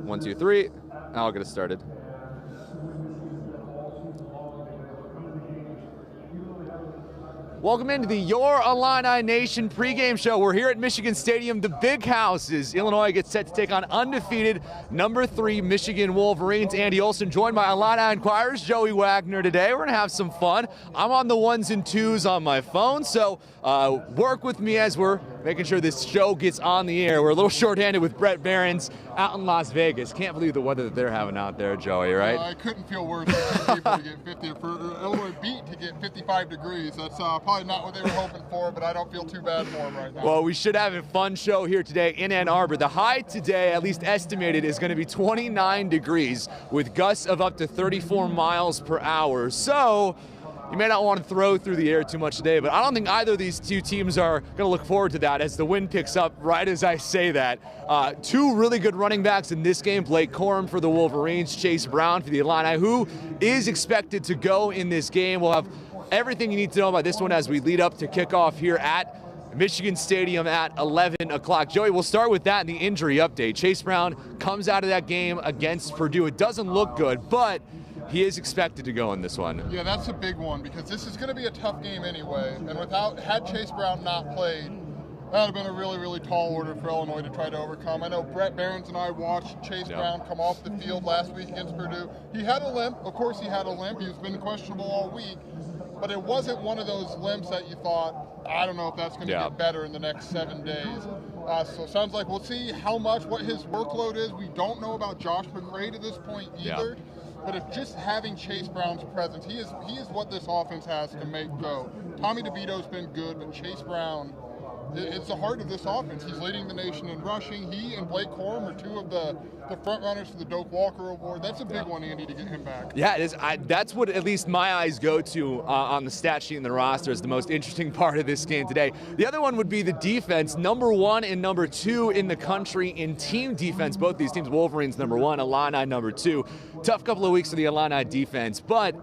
1, 2, 3. I'll get us started. Welcome into the Your Illini Nation pregame show. We're here at Michigan Stadium, the big house, as Illinois gets set to take on undefeated number 3 Michigan Wolverines. Andy Olson joined by Illini Inquirer's Joey Wagner today. We're going to have some fun. I'm on the 1s and 2s on my phone, so work with me as we're making sure this show gets on the air. We're a little shorthanded with Brett Behrens out in Las Vegas. Can't believe the weather that they're having out there, Joey, right? I couldn't feel worse for people to get 50, for Illinois beat to get 55 degrees. That's probably not what they were hoping for, but I don't feel too bad for them right now. Well, we should have a fun show here today in Ann Arbor. The high today, at least estimated, is going to be 29 degrees with gusts of up to 34 miles per hour. So you may not want to throw through the air too much today, but I don't think either of these two teams are going to look forward to that as the wind picks up right as I say that. 2 really good running backs in this game, Blake Corum for the Wolverines, Chase Brown for the Illini, who is expected to go in this game. We'll have everything you need to know about this one as we lead up to kickoff here at Michigan Stadium at 11 o'clock. Joey, we'll start with that in the injury update. Chase Brown comes out of that game against Purdue. It doesn't look good, but he is expected to go in this one. Yeah, that's a big one because this is going to be a tough game anyway. And had Chase Brown not played, that would have been a really, really tall order for Illinois to try to overcome. I know Brett Behrens and I watched Chase Brown come off the field last week against Purdue. He had a limp. Of course he had a limp. He's been questionable all week. But it wasn't one of those limps that you thought, I don't know if that's going to get better in the next 7 days. So it sounds like we'll see what his workload is. We don't know about Josh McCray to this point either. But if just having Chase Brown's presence, he is what this offense has to make go. Tommy DeVito's been good, but Chase Brown, it's the heart of this offense. He's leading the nation in rushing. He and Blake Corum are 2 of the front runners for the Doak Walker Award. That's a big one, Andy, to get him back. Yeah, it is. That's what at least my eyes go to on the stat sheet and the roster is the most interesting part of this game today. The other one would be the defense, number 1 and number 2 in the country in team defense. Both these teams, Wolverines number 1, Illini number 2. Tough couple of weeks for the Illini defense, but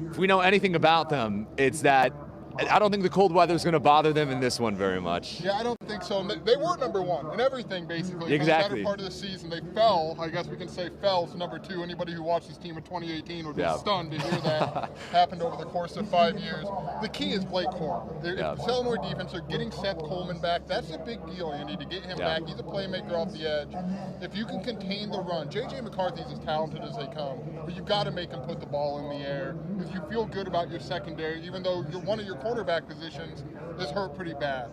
if we know anything about them, it's that I don't think the cold weather is going to bother them in this one very much. Yeah, I don't think so. They were number 1 in everything, basically. Exactly. For the better part of the season, they fell. I guess we can say fell to number 2. Anybody who watched this team in 2018 would be stunned to hear that happened over the course of 5 years. The key is Blake Corum. If the Illinois defense are getting Seth Coleman back, that's a big deal, Andy, to get him back. He's a playmaker off the edge. If you can contain the run, J.J. McCarthy's as talented as they come, but you've got to make him put the ball in the air because you feel good about your secondary, even though one of your cornerback positions is hurt pretty bad.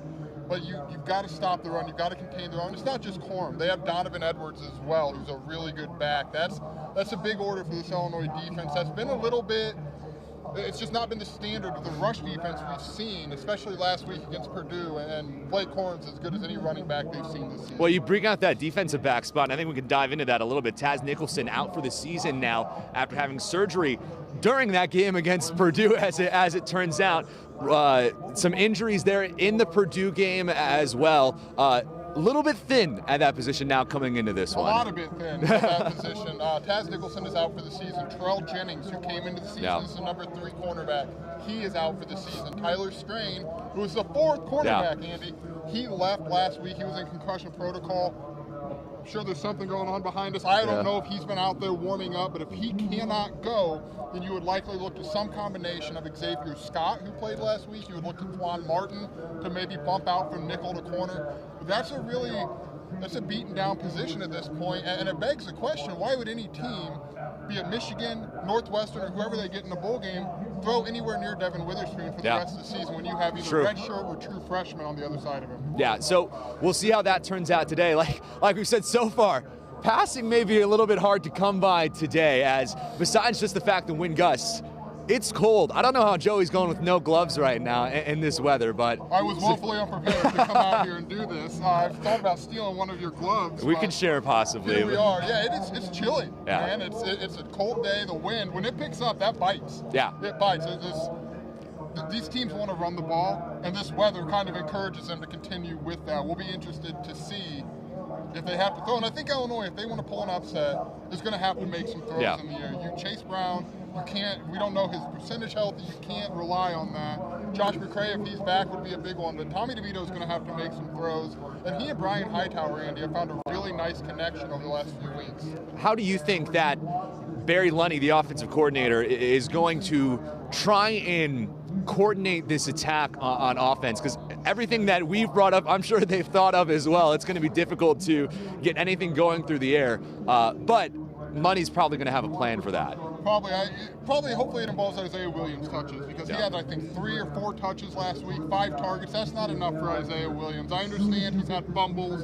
But you've got to stop the run. You've got to contain the run. It's not just Corum. They have Donovan Edwards as well, who's a really good back. That's a big order for this Illinois defense. That's been a little bit – it's just not been the standard of the rush defense we've seen, especially last week against Purdue. And Blake Corum's as good as any running back they've seen this season. Well, you bring out that defensive back spot, and I think we can dive into that a little bit. Taz Nicholson out for the season now after having surgery during that game against Purdue, as it turns out. Some injuries there in the Purdue game as well. A little bit thin at that position now coming into this one. A lot of bit thin at that position. Taz Nicholson is out for the season. Terrell Jennings, who came into the season as the number 3 cornerback, he is out for the season. Tyler Strain, who is the 4th cornerback, Andy, he left last week. He was in concussion protocol. I'm sure there's something going on behind us. I don't know if he's been out there warming up, but if he cannot go, then you would likely look to some combination of Xavier Scott, who played last week. You would look to Twan Martin to maybe bump out from nickel to corner. But that's a beaten down position at this point, and it begs the question, why would any team, be it Michigan, Northwestern, or whoever they get in a bowl game, throw anywhere near Devin Witherspoon for the rest of the season when you have either redshirt or true freshman on the other side of him? Yeah, so we'll see how that turns out today. Like we said so far, passing may be a little bit hard to come by today, as besides just the fact the wind gusts, it's cold. I don't know how Joey's going with no gloves right now in this weather, but I was woefully unprepared to come out here and do this. I've thought about stealing one of your gloves. We can share possibly. Here we are. Yeah, it's chilly, man. It's a cold day. The wind, when it picks up, that bites. Yeah. It bites. These teams want to run the ball, and this weather kind of encourages them to continue with that. We'll be interested to see if they have to throw. And I think Illinois, if they want to pull an upset, is going to have to make some throws in the air. Chase Brown we don't know his percentage health. You can't rely on that. Josh McCray, if he's back, would be a big one. But Tommy DeVito is going to have to make some throws. And he and Brian Hightower, Andy, have found a really nice connection over the last few weeks. How do you think that Barry Lunny, the offensive coordinator, is going to try and coordinate this attack on offense? Because everything that we've brought up, I'm sure they've thought of as well. It's going to be difficult to get anything going through the air. But Lunny's probably going to have a plan for that. Hopefully it involves Isaiah Williams touches, because he had, I think, 3 or 4 touches last week, 5 targets. That's not enough for Isaiah Williams. I understand he's had fumbles.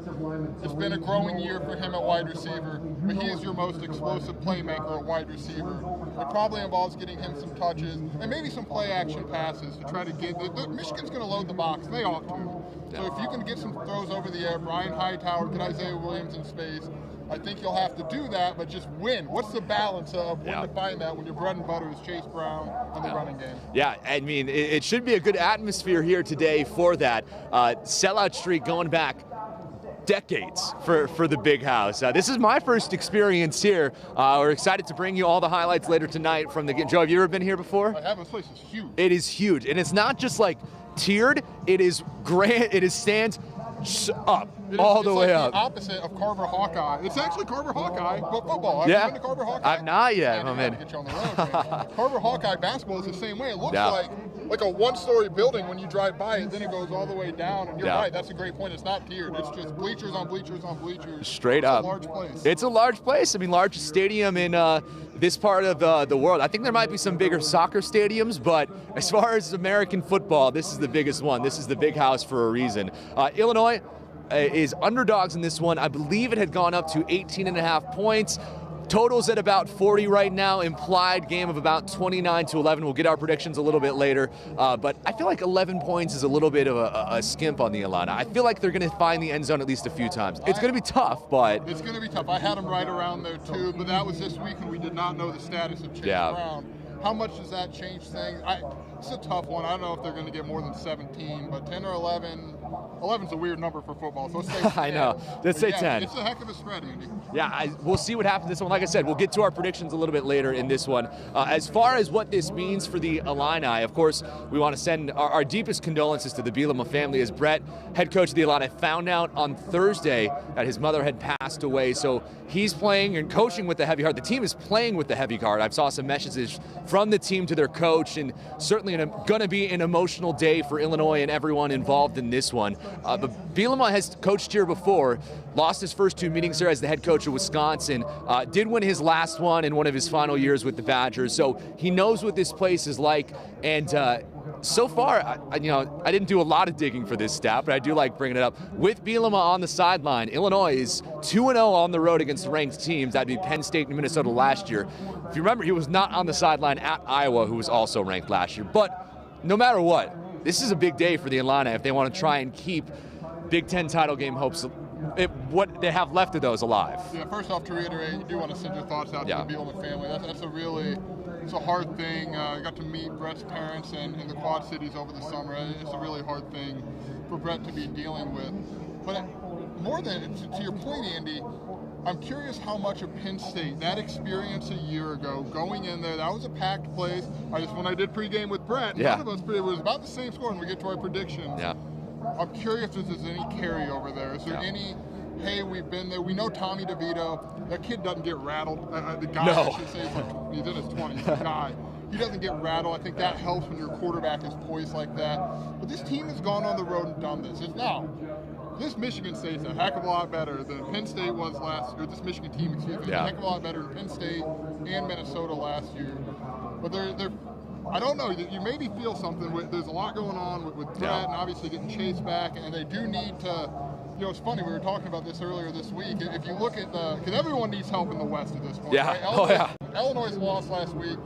It's been a growing year for him at wide receiver, but he is your most explosive playmaker at wide receiver. It probably involves getting him some touches and maybe some play action passes to try to get Michigan's going to load the box. They ought to. So if you can get some throws over the air, Brian Hightower, get Isaiah Williams in space, I think you'll have to do that, but just win. What's the balance of when to find that when your bread and butter is Chase Brown and the running game? Yeah, I mean, it should be a good atmosphere here today for that. Sellout streak going back decades for the Big House. This is my first experience here. We're excited to bring you all the highlights later tonight from the game. Joe, have you ever been here before? I have. This place is huge. It is huge, and it's not just like tiered. It is grand. It is stands up, all the way up. It's the opposite of Carver Hawkeye. It's actually Carver Hawkeye, but football. Have you been to Carver Hawkeye? I've not yet, my man. Get you on the road, Carver Hawkeye basketball is the same way. It looks like a one-story building when you drive by it, then it goes all the way down. And you're right, that's a great point. It's not tiered. It's just bleachers on bleachers on bleachers. Straight up. It's a large place. It's a large place. I mean, largest stadium in this part of the world. I think there might be some bigger soccer stadiums, but as far as American football, this is the biggest one. This is the Big House for a reason. Illinois is underdogs in this one. I believe it had gone up to 18.5 points. Totals at about 40 right now. Implied game of about 29-11. We'll get our predictions a little bit later. But I feel like 11 points is a little bit of a skimp on the Illini. I feel like they're going to find the end zone at least a few times. It's going to be tough, but... It's going to be tough. I had them right around there, too. But that was this week, and we did not know the status of Chase Brown. How much does that change things? It's a tough one. I don't know if they're going to get more than 17, but 10 or 11. 11's a weird number for football, so let's say 10. I know. Let's say 10. It's a heck of a spread, Andy. Yeah, we'll see what happens this one. Like I said, we'll get to our predictions a little bit later in this one. As far as what this means for the Illini, of course, we want to send our deepest condolences to the Bielema family, as Brett, head coach of the Illini, found out on Thursday that his mother had passed away. So he's playing and coaching with the heavy heart. The team is playing with the heavy heart. I saw some messages from the team to their coach, and certainly going to be an emotional day for Illinois and everyone involved in this one. But Bielema has coached here before, lost his first 2 meetings here as the head coach of Wisconsin, did win his last one in one of his final years with the Badgers, so he knows what this place is like. And so far, I didn't do a lot of digging for this stat, but I do like bringing it up. With Bielema on the sideline, Illinois is 2-0 on the road against ranked teams. That'd be Penn State and Minnesota last year. If you remember, he was not on the sideline at Iowa, who was also ranked last year. But no matter what, this is a big day for the Illini if they want to try and keep Big Ten title game hopes, what they have left of those, alive. Yeah, first off, to reiterate, you do want to send your thoughts out to the Bielema family. It's a hard thing. I got to meet Brett's parents in the Quad Cities over the summer. It's a really hard thing for Brett to be dealing with. But more than, to your point, Andy, I'm curious how much of Penn State, that experience a year ago, going in there, that was a packed place. When I did pregame with Brett, none of us, it was about the same score when we get to our predictions. Yeah. I'm curious if there's any carryover there. Is there any, hey, we've been there. We know Tommy DeVito. That kid doesn't get rattled. The guy, I should say, he's in his 20s. The guy. He doesn't get rattled. I think that helps when your quarterback is poised like that. But this team has gone on the road and done this. This Michigan State's a heck of a lot better than Penn State was last year. This Michigan team, excuse me, is a heck of a lot better than Penn State and Minnesota last year. But they're I don't know. You maybe feel something. There's a lot going on with Brett and obviously getting Chase back, and they do need to. It's funny. We were talking about this earlier this week. If you look at because everyone needs help in the West at this point. Yeah. Right? Illinois lost last week.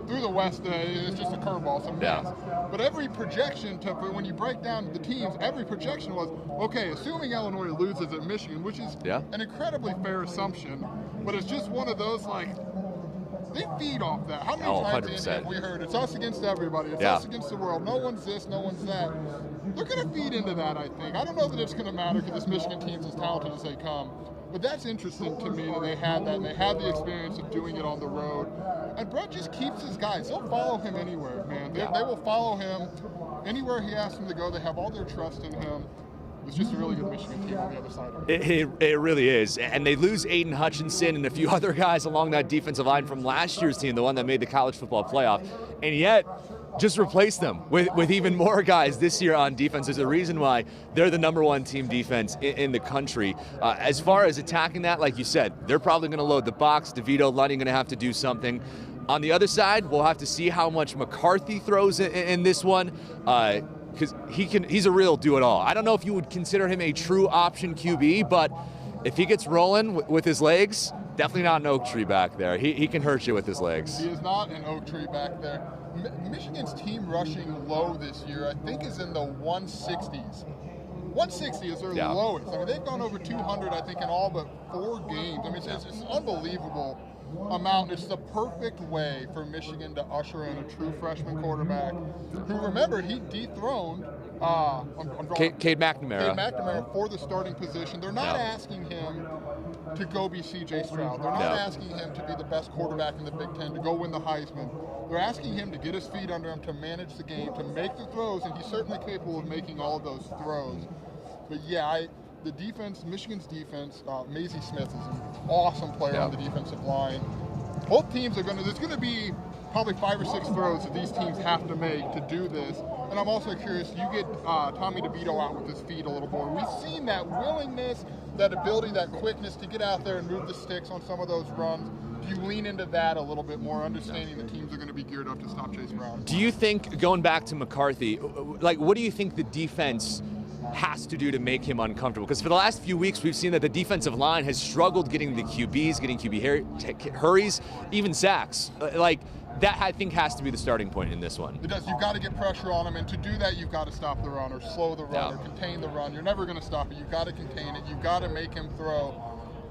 Through the West, it's just a curveball, some mess. But every projection, when you break down the teams, every projection was, okay, assuming Illinois loses at Michigan, which is an incredibly fair assumption, but it's just one of those, they feed off that. How many times have we heard, it's us against everybody, it's us against the world, no one's this, no one's that. They're going to feed into that, I think. I don't know that it's going to matter because this Michigan team's as talented as they come. But that's interesting to me that they had that, and they had the experience of doing it on the road. And Brett just keeps his guys. They'll follow him anywhere, man. They will follow him anywhere he asks them to go. They have all their trust in him. It's just a really good Michigan team on the other side of it. It really is. And they lose Aiden Hutchinson and a few other guys along that defensive line from last year's team, the one that made the college football playoff. And yet, just replace them with even more guys this year on defense. There's a reason why they're the #1 team defense in the country. As far as attacking that, like you said, they're probably going to load the box. DeVito, Lunny going to have to do something. On the other side, we'll have to see how much McCarthy throws in this one. Because he's a real do-it-all. I don't know if you would consider him a true option QB, but if he gets rolling with his legs, definitely not an oak tree back there. He can hurt you with his legs. He is not an oak tree back there. Michigan's team rushing low this year, I think, is in the 160s. 160 is their lowest. I mean, they've gone over 200, I think, in all but 4 games. I mean, it's unbelievable amount. It's the perfect way for Michigan to usher in a true freshman quarterback who, remember, he dethroned Cade McNamara for the starting position. They're not asking him to go be C.J. Stroud. They're not asking him to be the best quarterback in the Big Ten, to go win the Heisman. They're asking him to get his feet under him, to manage the game, to make the throws, and he's certainly capable of making all of those throws. But yeah, the defense, Michigan's defense, Maisie Smith is an awesome player on the defensive line. Both teams are there's going to be probably 5 or 6 throws that these teams have to make to do this. And I'm also curious, you get Tommy DeVito out with his feet a little more. We've seen that willingness, that ability, that quickness to get out there and move the sticks on some of those runs. Do you lean into that a little bit more, understanding the teams are going to be geared up to stop Chase Brown? Do you think, going back to McCarthy, like, what do you think the defense has to do to make him uncomfortable? Because for the last few weeks, we've seen that the defensive line has struggled getting the QBs, getting QB hurries, even sacks. Like, that, I think, has to be the starting point in this one. It does. You've got to get pressure on him, and to do that, you've got to stop the run or slow the run or contain the run. You're never going to stop it. You've got to contain it. You've got to make him throw.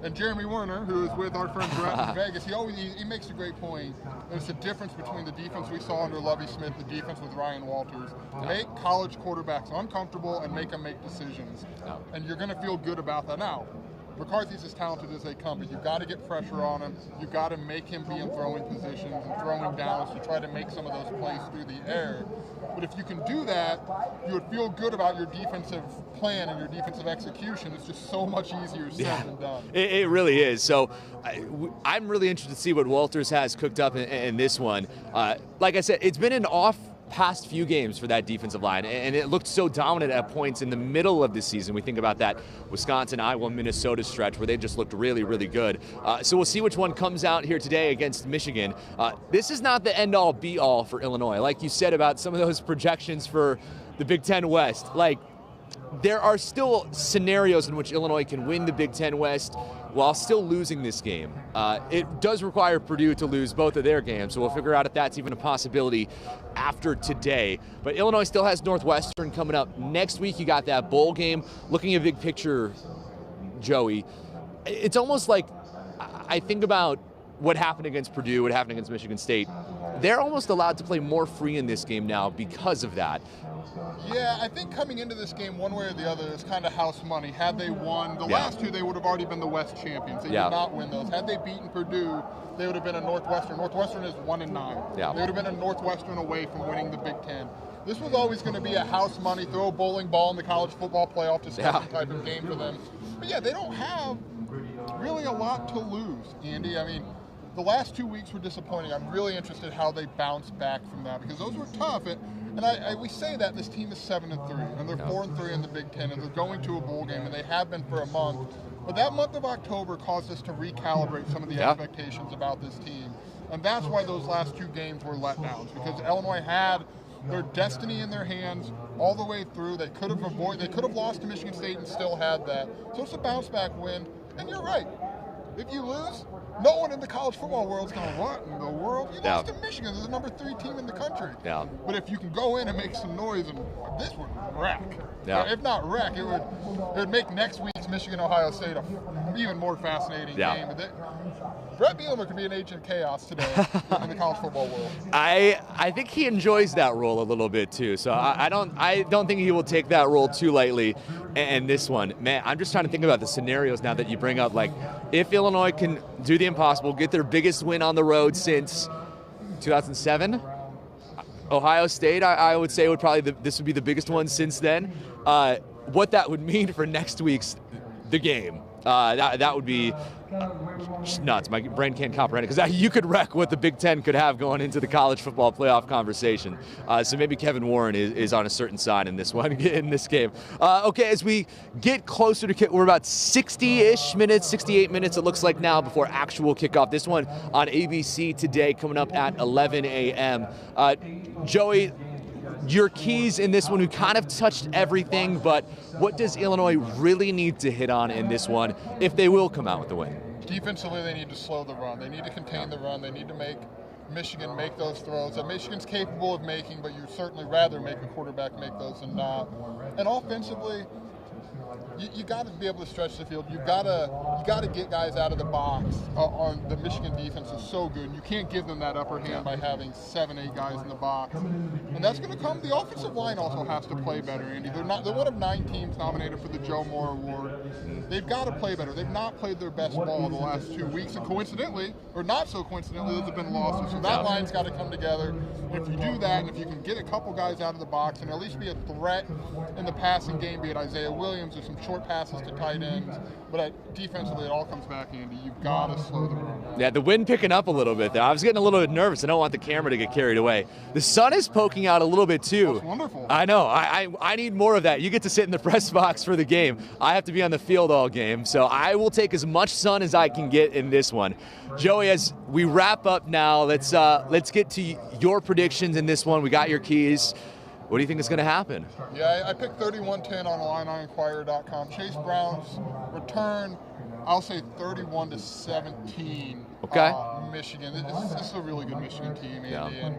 And Jeremy Werner, who is with our friend Brett in Vegas, he makes a great point. There's a difference between the defense we saw under Lovie Smith, the defense with Ryan Walters. Make college quarterbacks uncomfortable and make them make decisions. And you're going to feel good about that. Now, McCarthy's as talented as they come, but you've got to get pressure on him. You've got to make him be in throwing positions and throwing downs to try to make some of those plays through the air. But if you can do that, you would feel good about your defensive plan and your defensive execution. It's just so much easier said than done. It really is. So I'm really interested to see what Walters has cooked up in this one. Like I said, it's been an past few games for that defensive line, and it looked so dominant at points in the middle of the season. We think about that Wisconsin, Iowa, Minnesota stretch where they just looked really, really good. So we'll see which one comes out here today against Michigan. This is not the end-all, be-all for Illinois. Like you said about some of those projections for the Big Ten West, like, there are still scenarios in which Illinois can win the Big Ten West while still losing this game. It does require Purdue to lose both of their games, so we'll figure out if that's even a possibility after today. But Illinois still has Northwestern coming up. Next week, you got that bowl game. Looking at big picture, Joey, it's almost like I think about what happened against Purdue, what happened against Michigan State. They're almost allowed to play more free in this game now because of that. Yeah, I think coming into this game, one way or the other, is kind of house money. Had they won the last two, they would have already been the West champions. They did not win those. Had they beaten Purdue, they would have been a Northwestern. Northwestern is 1-9. Yeah. They would have been a Northwestern away from winning the Big Ten. This was always going to be a house money, throw a bowling ball in the college football playoff discussion type of game for them. But yeah, they don't have really a lot to lose, Andy. I mean, the last 2 weeks were disappointing. I'm really interested how they bounce back from that, because those were tough. And we say that this team is 7-3, and they're 4-3 in the Big Ten, and they're going to a bowl game, and they have been for a month. But that month of October caused us to recalibrate some of the expectations about this team, and that's why those last 2 games were letdowns, because Illinois had their destiny in their hands all the way through. They could have lost to Michigan State and still had that. So it's a bounce back win. And you're right. If you lose, no one in the college football world is going, what in the world? You lost to Michigan. They're the number 3 team in the country. Yeah. But if you can go in and make some noise, and this would wreck. Yeah. If not wreck, it would make next week's makes Michigan-Ohio State an even more fascinating game. Brett Bielema could be an agent of chaos today in the college football world. I think he enjoys that role a little bit too. So I don't think he will take that role too lightly. And this one, man, I'm just trying to think about the scenarios now that you bring up. Like, if Illinois can do the impossible, get their biggest win on the road since 2007, Ohio State, I would say this would be the biggest one since then. What that would mean for next week's the game. That would be just nuts. My brain can't comprehend it, because you could wreck what the Big Ten could have going into the college football playoff conversation. So maybe Kevin Warren is on a certain side in this one, in this game. Okay, as we get closer to we're about 60-ish minutes, 68 minutes it looks like now before actual kickoff. This one on ABC today, coming up at 11 a.m. Joey, your keys in this one, we kind of touched everything, but what does Illinois really need to hit on in this one if they will come out with the win? Defensively, they need to slow the run. They need to contain the run. They need to make Michigan make those throws that Michigan's capable of making, but you'd certainly rather make a quarterback make those than not. And offensively, you got to be able to stretch the field. You got to get guys out of the box. On the Michigan defense is so good. You can't give them that upper hand by having 7-8 guys in the box, and that's going to come. The offensive line also has to play better, Andy. They're one of 9 teams nominated for the Joe Moore Award. They've got to play better. They've not played their best ball the last 2 weeks, and coincidentally, or not so coincidentally, those have been losses. So that line's got to come together. And if you do that, and if you can get a couple guys out of the box and at least be a threat in the passing game, be it Isaiah Williams or some short passes to tight ends, but defensively it all comes back, Andy. You've got to slow the run. Yeah, the wind picking up a little bit there. I was getting a little bit nervous. I don't want the camera to get carried away. The sun is poking out a little bit too. That's wonderful. I know. I need more of that. You get to sit in the press box for the game. I have to be on the field all game, so I will take as much sun as I can get in this one. Joey, as we wrap up now, let's get to your predictions in this one. We got your keys. What do you think is going to happen? Yeah, I picked 31-10 on IlliniInquirer.com. Chase Brown's return, I'll say 31-17. Okay. Michigan. This is a really good Michigan team, Andy. Yeah.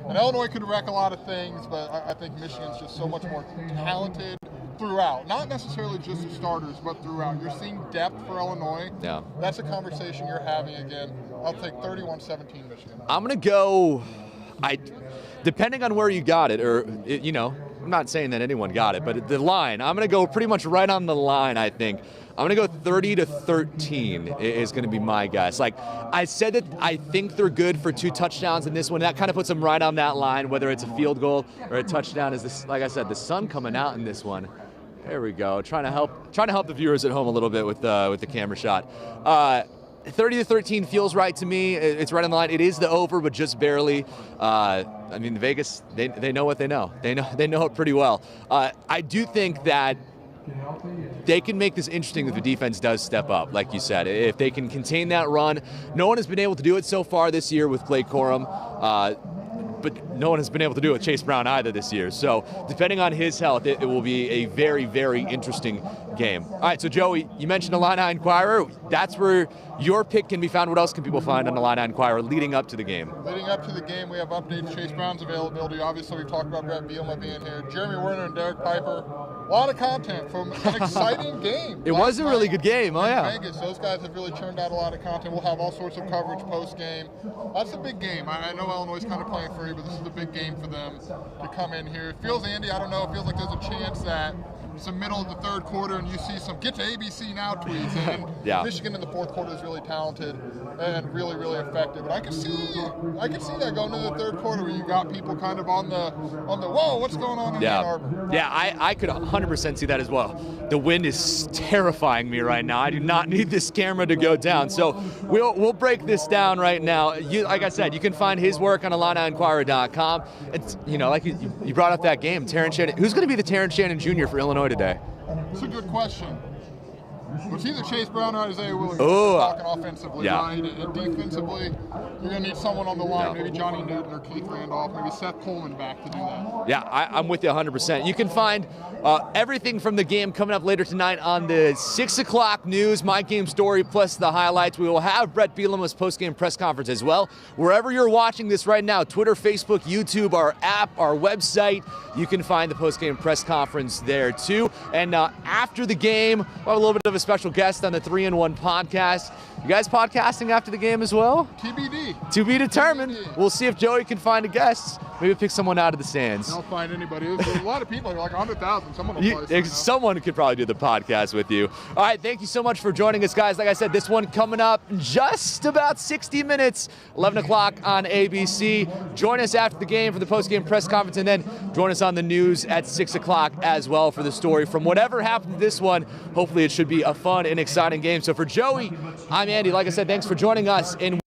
And Illinois could wreck a lot of things, but I think Michigan's just so much more talented throughout. Not necessarily just the starters, but throughout. You're seeing depth for Illinois. Yeah. That's a conversation you're having again. I'll take 31-17 Michigan. I'm going to go... depending on where you got it, I'm not saying that anyone got it, but the line, I'm going to go pretty much right on the line, I think. I'm going to go 30-13 is going to be my guess. Like I said, that I think they're good for 2 touchdowns in this one. That kind of puts them right on that line, whether it's a field goal or a touchdown. Is this, like I said, the sun coming out in this one. There we go. Trying to help the viewers at home a little bit with the camera shot. 30-13 feels right to me. It's right on the line. It is the over, but just barely. I mean, Vegas, they know what they know. They know it pretty well. I do think that they can make this interesting if the defense does step up, like you said. If they can contain that run. No one has been able to do it so far this year with Blake Corum. But no one has been able to do it with Chase Brown either this year. So depending on his health, it will be a very, very interesting game. All right, so Joey, you mentioned Illini Inquirer. That's where your pick can be found. What else can people find on Illini Inquirer leading up to the game? Leading up to the game, we have updates. Chase Brown's availability. Obviously, we talked about Brett Bielema being here. Jeremy Werner and Derek Piper. A lot of content from an exciting game. It was a really good game. Oh, yeah. Vegas. Those guys have really churned out a lot of content. We'll have all sorts of coverage post-game. That's a big game. I know Illinois is kind of playing free, but this is a big game for them to come in here. It feels, Andy, I don't know, it feels like there's a chance that it's the middle of the third quarter and you see some get to ABC now tweets, and yeah. Michigan in the fourth quarter is really talented and really, really effective. But I can see that going into the third quarter where you got people kind of on the whoa, what's going on in Ann Arbor? Yeah, I could 100% see that as well. The wind is terrifying me right now. I do not need this camera to go down. So we'll break this down right now. Like I said, you can find his work on IlliniInquirer.com. It's, like you brought up that game, Terrence Shannon. Who's going to be the Terrence Shannon Jr. for Illinois today? It's a good question. It's either Chase Brown or Isaiah Williams. Ooh. Talking offensively, Yeah. right? And defensively, you're going to need someone on the line, maybe Johnny Newton or Keith Randolph, maybe Seth Coleman back to do that. Yeah, I'm with you 100%. You can find everything from the game coming up later tonight on the 6 o'clock news, My Game Story, plus the highlights. We will have Brett Bielema's post-game press conference as well. Wherever you're watching this right now, Twitter, Facebook, YouTube, our app, our website, you can find the post-game press conference there too. And after the game, we'll have a little bit of a special guest on the 3-in-1 podcast. You guys podcasting after the game as well? TBD. To be determined. TBD. We'll see if Joey can find a guest. Maybe pick someone out of the stands. Don't find anybody. There's a lot of people, like 100,000. Someone will play. Someone could probably do the podcast with you. All right, thank you so much for joining us, guys. Like I said, this one coming up in just about 60 minutes, 11 o'clock on ABC. Join us after the game for the post-game press conference, and then join us on the news at 6 o'clock as well for the story. From whatever happened to this one, hopefully it should be a fun and exciting game. So for Joey, I'm Andy. Like I said, thanks for joining us in